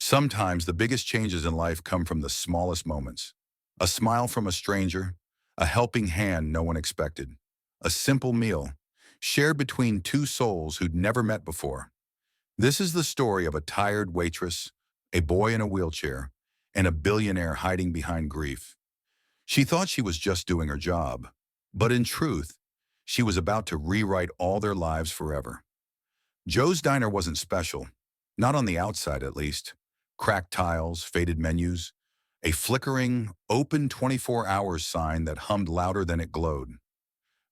Sometimes the biggest changes in life come from the smallest moments. A smile from a stranger, a helping hand no one expected, a simple meal shared between two souls who'd never met before. This is the story of a tired waitress, a boy in a wheelchair, and a billionaire hiding behind grief. She thought she was just doing her job, but in truth, she was about to rewrite all their lives forever. Joe's Diner wasn't special, not on the outside at least. Cracked tiles, faded menus, a flickering, open 24 hours sign that hummed louder than it glowed.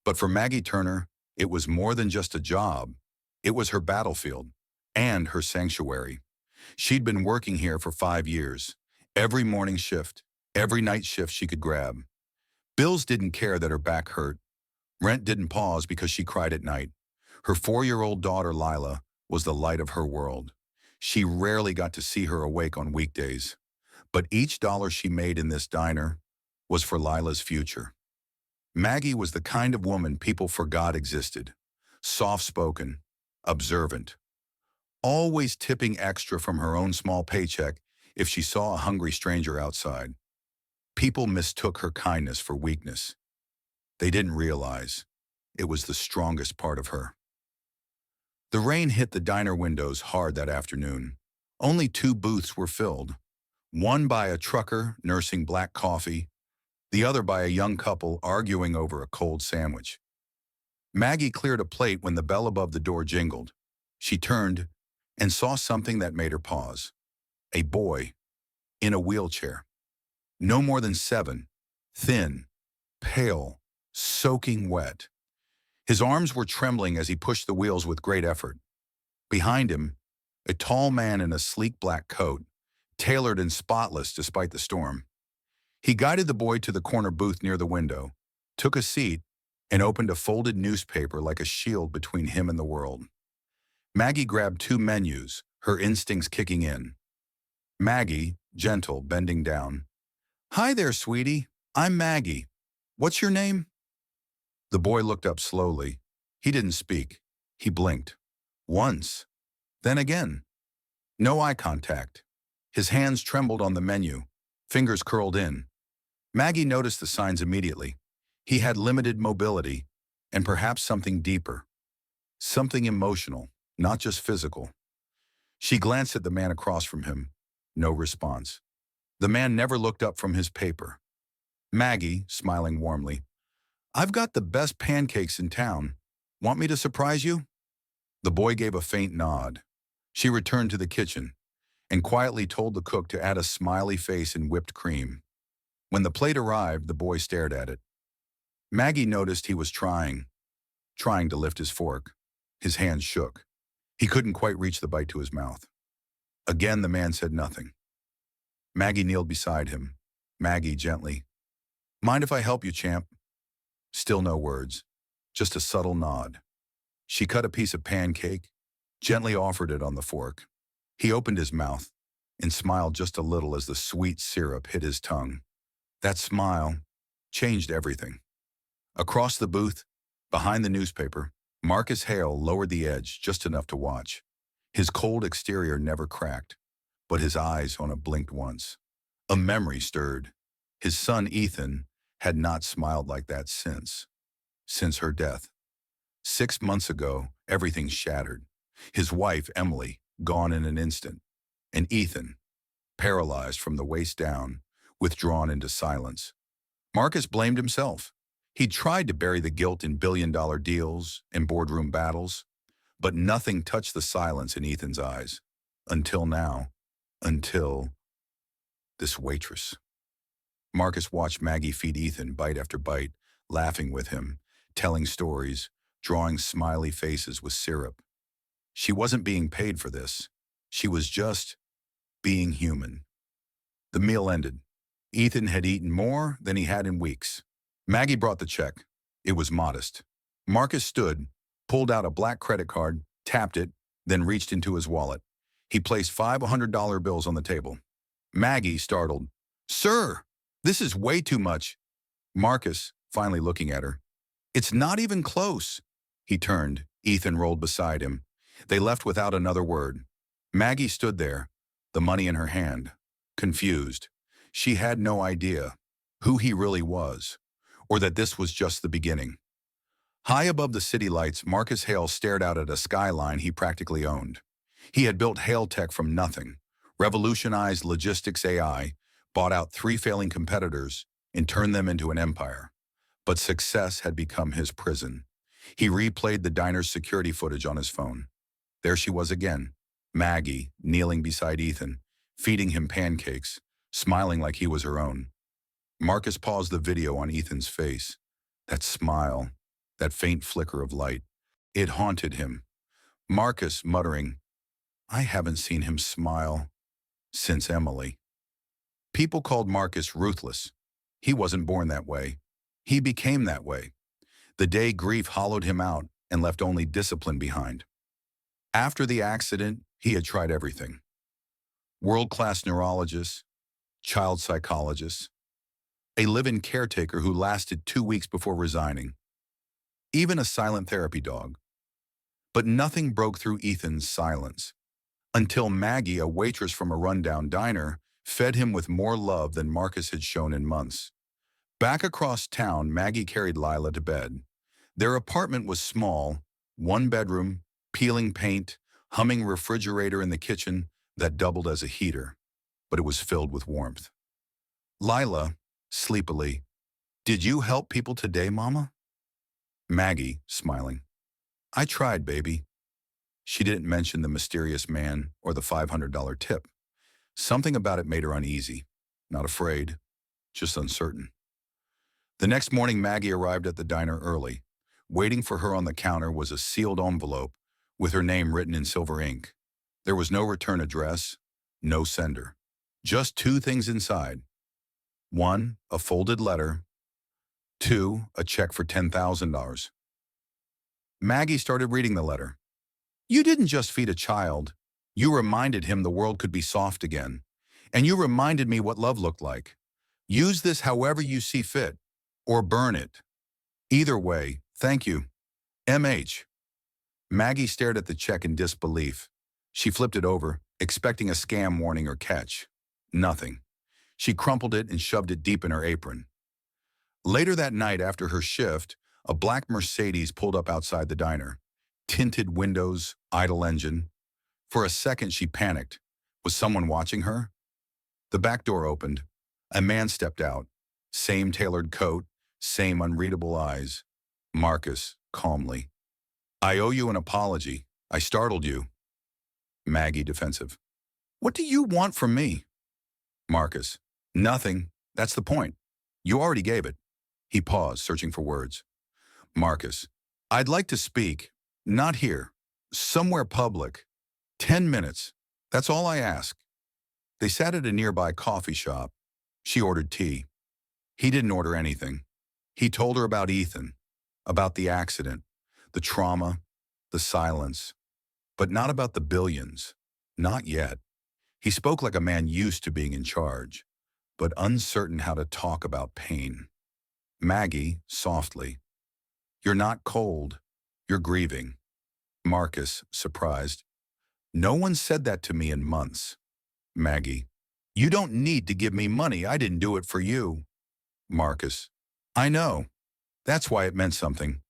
But for Maggie Turner, it was more than just a job. It was her battlefield and her sanctuary. She'd been working here for 5 years, every morning shift, every night shift she could grab. Bills didn't care that her back hurt. Rent didn't pause because she cried at night. Her 4-year-old daughter, Lila, was the light of her world. She rarely got to see her awake on weekdays, but each dollar she made in this diner was for Lila's future. Maggie was the kind of woman people forgot existed. Soft-spoken, observant, always tipping extra from her own small paycheck if she saw a hungry stranger outside. People mistook her kindness for weakness. They didn't realize it was the strongest part of her. The rain hit the diner windows hard that afternoon. Only 2 booths were filled, one by a trucker nursing black coffee, the other by a young couple arguing over a cold sandwich. Maggie cleared a plate when the bell above the door jingled. She turned and saw something that made her pause. A boy in a wheelchair, no more than 7, thin, pale, soaking wet. His arms were trembling as he pushed the wheels with great effort. Behind him, a tall man in a sleek black coat, tailored and spotless despite the storm. He guided the boy to the corner booth near the window, took a seat, and opened a folded newspaper like a shield between him and the world. Maggie grabbed 2 menus, her instincts kicking in. Maggie, gentle, bending down. "Hi there, sweetie. I'm Maggie. What's your name?" The boy looked up slowly. He didn't speak. He blinked. Once. Then again. No eye contact. His hands trembled on the menu, fingers curled in. Maggie noticed the signs immediately. He had limited mobility, and perhaps something deeper. Something emotional, not just physical. She glanced at the man across from him. No response. The man never looked up from his paper. Maggie, smiling warmly, "I've got the best pancakes in town. Want me to surprise you?" The boy gave a faint nod. She returned to the kitchen and quietly told the cook to add a smiley face and whipped cream. When the plate arrived, the boy stared at it. Maggie noticed he was trying to lift his fork. His hands shook. He couldn't quite reach the bite to his mouth. Again, the man said nothing. Maggie kneeled beside him. Maggie, gently. "Mind if I help you, champ?" Still no words, just a subtle nod. She cut a piece of pancake, gently offered it on the fork. He opened his mouth and smiled just a little as the sweet syrup hit his tongue. That smile changed everything. Across the booth, behind the newspaper, Marcus Hale lowered the edge just enough to watch. His cold exterior never cracked, but his eyes on it blinked once. A memory stirred. His son, Ethan, had not smiled like that since her death. 6 months ago, everything shattered. His wife, Emily, gone in an instant. And Ethan, paralyzed from the waist down, withdrawn into silence. Marcus blamed himself. He tried to bury the guilt in billion-dollar deals and boardroom battles, but nothing touched the silence in Ethan's eyes. Until now. Until this waitress. Marcus watched Maggie feed Ethan bite after bite, laughing with him, telling stories, drawing smiley faces with syrup. She wasn't being paid for this. She was just being human. The meal ended. Ethan had eaten more than he had in weeks. Maggie brought the check. It was modest. Marcus stood, pulled out a black credit card, tapped it, then reached into his wallet. He placed 5 $100 bills on the table. Maggie, startled, "Sir, this is way too much." Marcus, finally looking at her, "It's not even close." He turned. Ethan rolled beside him. They left without another word. Maggie stood there, the money in her hand, confused. She had no idea who he really was, or that this was just the beginning. High above the city lights, Marcus Hale stared out at a skyline he practically owned. He had built Hale Tech from nothing, revolutionized logistics AI, bought out 3 failing competitors, and turned them into an empire. But success had become his prison. He replayed the diner's security footage on his phone. There she was again, Maggie, kneeling beside Ethan, feeding him pancakes, smiling like he was her own. Marcus paused the video on Ethan's face. That smile, that faint flicker of light, it haunted him. Marcus muttering, I haven't seen him smile since Emily. People called Marcus ruthless. He wasn't born that way. He became that way. The day grief hollowed him out and left only discipline behind. After the accident, he had tried everything. World-class neurologist, child psychologist, a live-in caretaker who lasted 2 weeks before resigning, even a silent therapy dog. But nothing broke through Ethan's silence, until Maggie, a waitress from a rundown diner, fed him with more love than Marcus had shown in months. Back across town, Maggie carried Lila to bed. Their apartment was small, 1 bedroom, peeling paint, humming refrigerator in the kitchen that doubled as a heater, but it was filled with warmth. Lila, sleepily, did you help people today, Mama? Maggie, smiling, I tried, baby. She didn't mention the mysterious man or the $500 tip. Something about it made her uneasy, not afraid, just uncertain. The next morning, Maggie arrived at the diner early. Waiting for her on the counter was a sealed envelope with her name written in silver ink. There was no return address, no sender. Just 2 things inside. 1, a folded letter. 2, a check for $10,000. Maggie started reading the letter. You didn't just feed a child. You reminded him the world could be soft again. And you reminded me what love looked like. Use this however you see fit, or burn it. Either way, thank you. M.H. Maggie stared at the check in disbelief. She flipped it over, expecting a scam warning or catch. Nothing. She crumpled it and shoved it deep in her apron. Later that night, after her shift, a black Mercedes pulled up outside the diner. Tinted windows, idle engine. For a second, she panicked. Was someone watching her? The back door opened. A man stepped out. Same tailored coat, same unreadable eyes. Marcus, calmly. I owe you an apology. I startled you. Maggie, defensive. What do you want from me? Marcus. Nothing. That's the point. You already gave it. He paused, searching for words. Marcus. I'd like to speak. Not here. Somewhere public. 10 minutes. That's all I ask. They sat at a nearby coffee shop. She ordered tea. He didn't order anything. He told her about Ethan, about the accident, the trauma, the silence, but not about the billions. Not yet. He spoke like a man used to being in charge, but uncertain how to talk about pain. Maggie, softly. You're not cold. You're grieving. Marcus, surprised. No one said that to me in months. Maggie. You don't need to give me money. I didn't do it for you. Marcus. I know. That's why it meant something.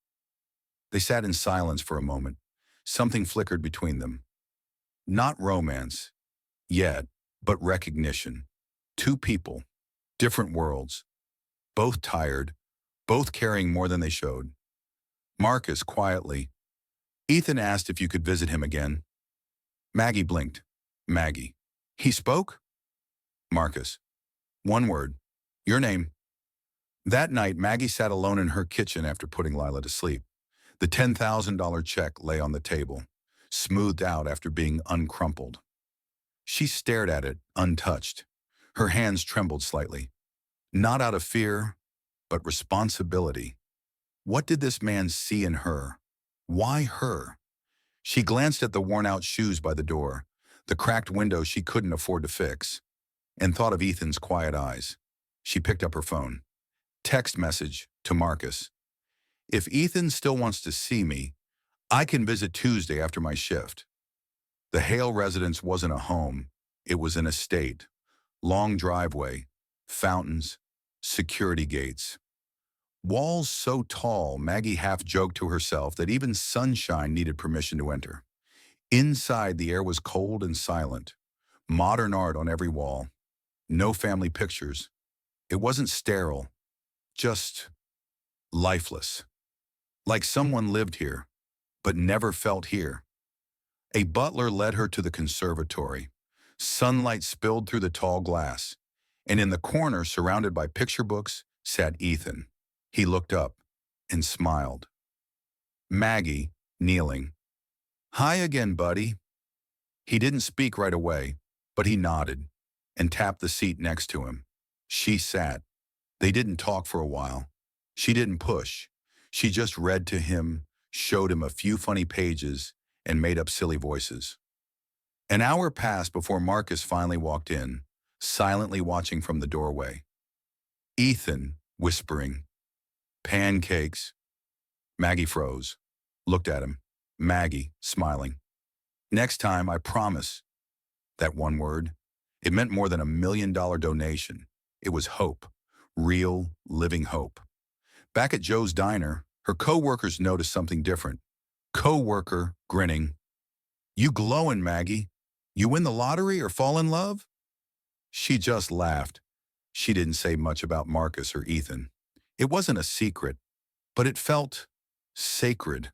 They sat in silence for a moment. Something flickered between them. Not romance, yet, but recognition. 2 people, different worlds, both tired, both carrying more than they showed. Marcus, quietly. Ethan asked if you could visit him again. Maggie blinked. Maggie. He spoke? Marcus. 1 word. Your name. That night, Maggie sat alone in her kitchen after putting Lila to sleep. The $10,000 check lay on the table, smoothed out after being uncrumpled. She stared at it, untouched. Her hands trembled slightly. Not out of fear, but responsibility. What did this man see in her? Why her? She glanced at the worn-out shoes by the door, the cracked window she couldn't afford to fix, and thought of Ethan's quiet eyes. She picked up her phone. Text message to Marcus. If Ethan still wants to see me, I can visit Tuesday after my shift. The Hale residence wasn't a home. It was an estate, long driveway, fountains, security gates. Walls so tall, Maggie half joked to herself that even sunshine needed permission to enter. Inside, the air was cold and silent. Modern art on every wall. No family pictures. It wasn't sterile, just lifeless. Like someone lived here, but never felt here. A butler led her to the conservatory. Sunlight spilled through the tall glass, and in the corner, surrounded by picture books, sat Ethan. He looked up and smiled. Maggie, kneeling. "Hi again, buddy." He didn't speak right away, but he nodded and tapped the seat next to him. She sat. They didn't talk for a while. She didn't push. She just read to him, showed him a few funny pages, and made up silly voices. An hour passed before Marcus finally walked in, silently watching from the doorway. Ethan, whispering, "Pancakes." Maggie froze, looked at him. Maggie, smiling. "Next time, I promise." That one word. It meant more than $1 million donation. It was hope. Real, living hope. Back at Joe's diner, her co-workers noticed something different. Co-worker, grinning. "You glowing, Maggie. You win the lottery or fall in love?" She just laughed. She didn't say much about Marcus or Ethan. It wasn't a secret, but it felt sacred.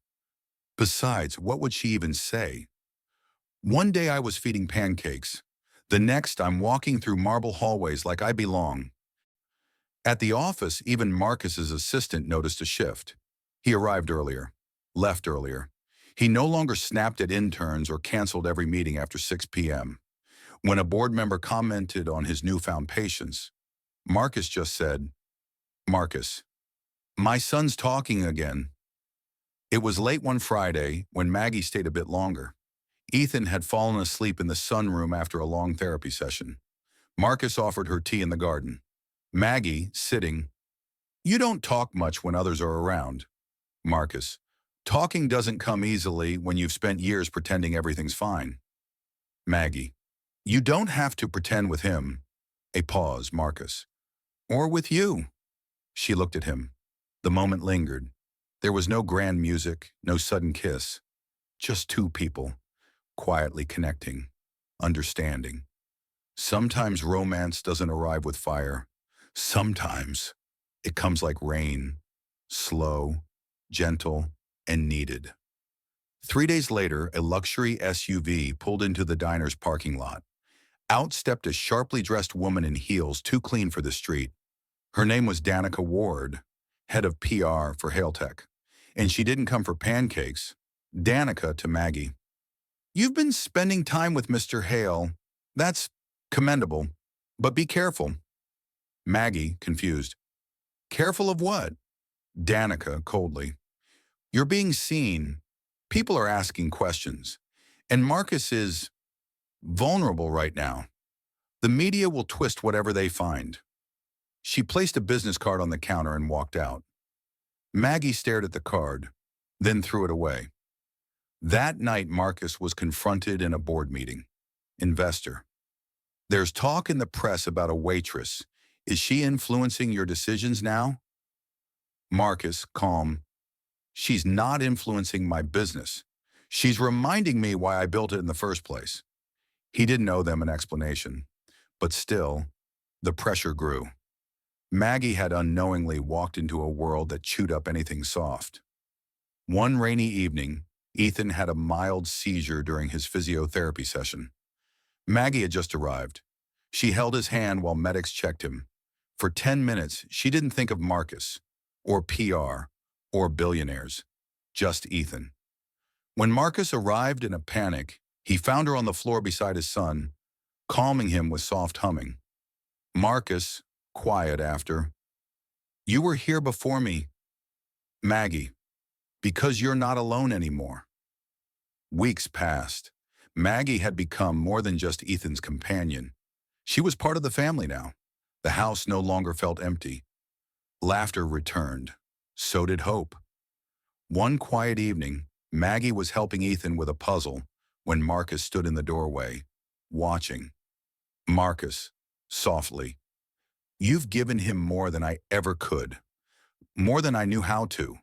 Besides, what would she even say? One day I was feeding pancakes. The next, I'm walking through marble hallways like I belong. At the office, even Marcus's assistant noticed a shift. He arrived earlier, left earlier. He no longer snapped at interns or canceled every meeting after 6 p.m. When a board member commented on his newfound patience, Marcus just said, "Marcus, my son's talking again." It was late one Friday when Maggie stayed a bit longer. Ethan had fallen asleep in the sunroom after a long therapy session. Marcus offered her tea in the garden. Maggie, sitting. "You don't talk much when others are around." Marcus, "Talking doesn't come easily when you've spent years pretending everything's fine." Maggie, "You don't have to pretend with him." A pause, Marcus. "Or with you." She looked at him. The moment lingered. There was no grand music, no sudden kiss. Just two people, quietly connecting, understanding. Sometimes romance doesn't arrive with fire. Sometimes it comes like rain, slow, gentle, and needed. 3 days later, a luxury SUV pulled into the diner's parking lot. Out stepped a sharply dressed woman in heels too clean for the street. Her name was Danica Ward, head of PR for Hailtech. And she didn't come for pancakes. Danica to Maggie, "You've been spending time with Mr. Hale. That's commendable, but be careful." Maggie, confused. "Careful of what?" Danica, coldly. "You're being seen. People are asking questions. And Marcus is vulnerable right now. The media will twist whatever they find." She placed a business card on the counter and walked out. Maggie stared at the card, then threw it away. That night, Marcus was confronted in a board meeting. Investor. "There's talk in the press about a waitress. Is she influencing your decisions now?" Marcus, calm. "She's not influencing my business. She's reminding me why I built it in the first place." He didn't owe them an explanation, but still, the pressure grew. Maggie had unknowingly walked into a world that chewed up anything soft. One rainy evening, Ethan had a mild seizure during his physiotherapy session. Maggie had just arrived. She held his hand while medics checked him. For 10 minutes, she didn't think of Marcus, or PR, or billionaires, just Ethan. When Marcus arrived in a panic, he found her on the floor beside his son, calming him with soft humming. Marcus, quiet after, "You were here before me, Maggie, because you're not alone anymore." Weeks passed. Maggie had become more than just Ethan's companion. She was part of the family now. The house no longer felt empty. Laughter returned. So did hope. One quiet evening, Maggie was helping Ethan with a puzzle when Marcus stood in the doorway, watching. Marcus, softly, you've given him more than I ever could, more than I knew how to.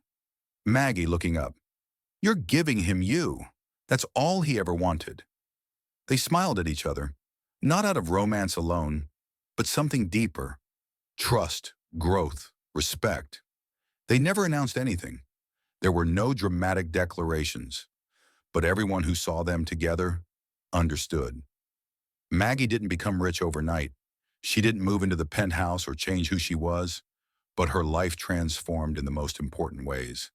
Maggie, looking up, you're giving him you. That's all he ever wanted. They smiled at each other, not out of romance alone, but something deeper: trust, growth, respect. They never announced anything. There were no dramatic declarations, but everyone who saw them together understood. Maggie didn't become rich overnight. She didn't move into the penthouse or change who she was, but her life transformed in the most important ways.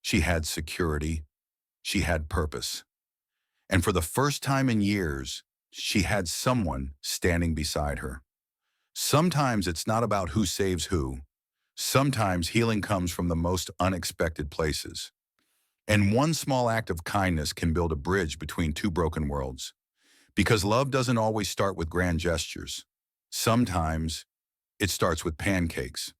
She had security, she had purpose, and for the first time in years, she had someone standing beside her. Sometimes it's not about who saves who. Sometimes healing comes from the most unexpected places. And one small act of kindness can build a bridge between two broken worlds. Because love doesn't always start with grand gestures. Sometimes it starts with pancakes,